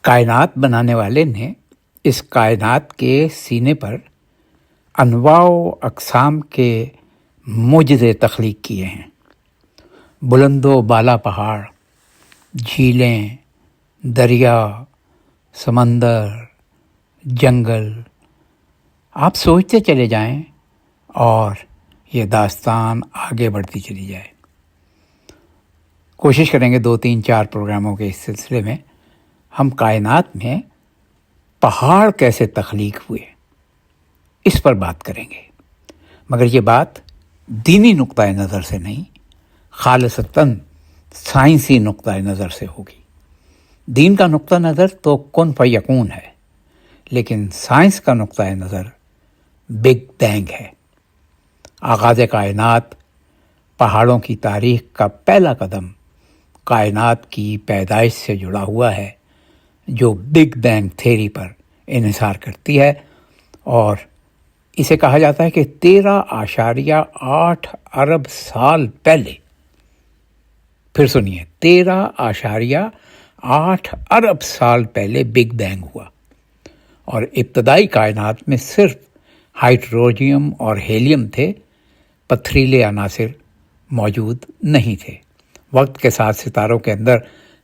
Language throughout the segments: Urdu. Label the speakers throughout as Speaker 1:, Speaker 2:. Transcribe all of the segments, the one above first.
Speaker 1: کائنات بنانے والے نے اس کائنات کے سینے پر انواع و اقسام کے معجزے تخلیق کیے ہیں۔ بلند و بالا پہاڑ، جھیلیں، دریا، سمندر، جنگل، آپ سوچتے چلے جائیں اور یہ داستان آگے بڑھتی چلی جائے۔ کوشش کریں گے 2 3 4 پروگراموں کے اس سلسلے میں ہم کائنات میں پہاڑ کیسے تخلیق ہوئے اس پر بات کریں گے، مگر یہ بات دینی نقطۂ نظر سے نہیں، خالصتاً سائنسی نقطۂ نظر سے ہوگی۔ دین کا نقطہ نظر تو کن فیکون ہے، لیکن سائنس کا نقطۂ نظر بگ بینگ ہے۔ آغاز کائنات، پہاڑوں کی تاریخ کا پہلا قدم کائنات کی پیدائش سے جڑا ہوا ہے، جو بگ بینگ تھیوری پر انحصار کرتی ہے، اور اسے کہا جاتا ہے کہ 13.8 ارب سال پہلے، پھر سنیے، 13.8 ارب سال پہلے بگ بینگ ہوا، اور ابتدائی کائنات میں صرف ہائیڈروجن اور ہیلیم تھے، پتھریلے عناصر موجود نہیں تھے۔ وقت کے ساتھ ستاروں کے اندر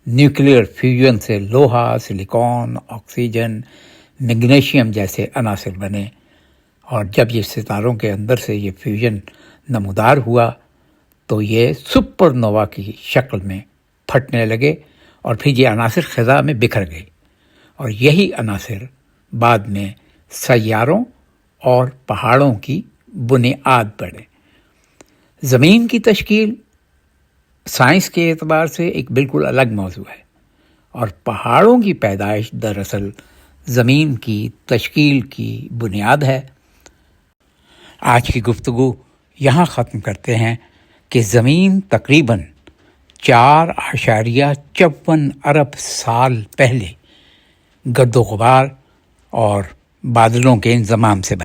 Speaker 1: نیوکلیئر فیوژن سے لوہا، سلیکان، آکسیجن، میگنیشیم جیسے عناصر بنے، اور جب یہ ستاروں کے اندر سے یہ فیوژن نمودار ہوا تو یہ سپر نووا کی شکل میں پھٹنے لگے، اور پھر یہ عناصر فضا میں بکھر گئی، اور یہی عناصر بعد میں سیاروں اور پہاڑوں کی بنیاد بنے۔ زمین کی تشکیل سائنس کے اعتبار سے ایک بالکل الگ موضوع ہے، اور پہاڑوں کی پیدائش دراصل زمین کی تشکیل کی بنیاد ہے۔ آج کی گفتگو یہاں ختم کرتے ہیں کہ زمین تقریباً 4.54 ارب سال پہلے گرد و غبار اور بادلوں کے انضمام سے بنی۔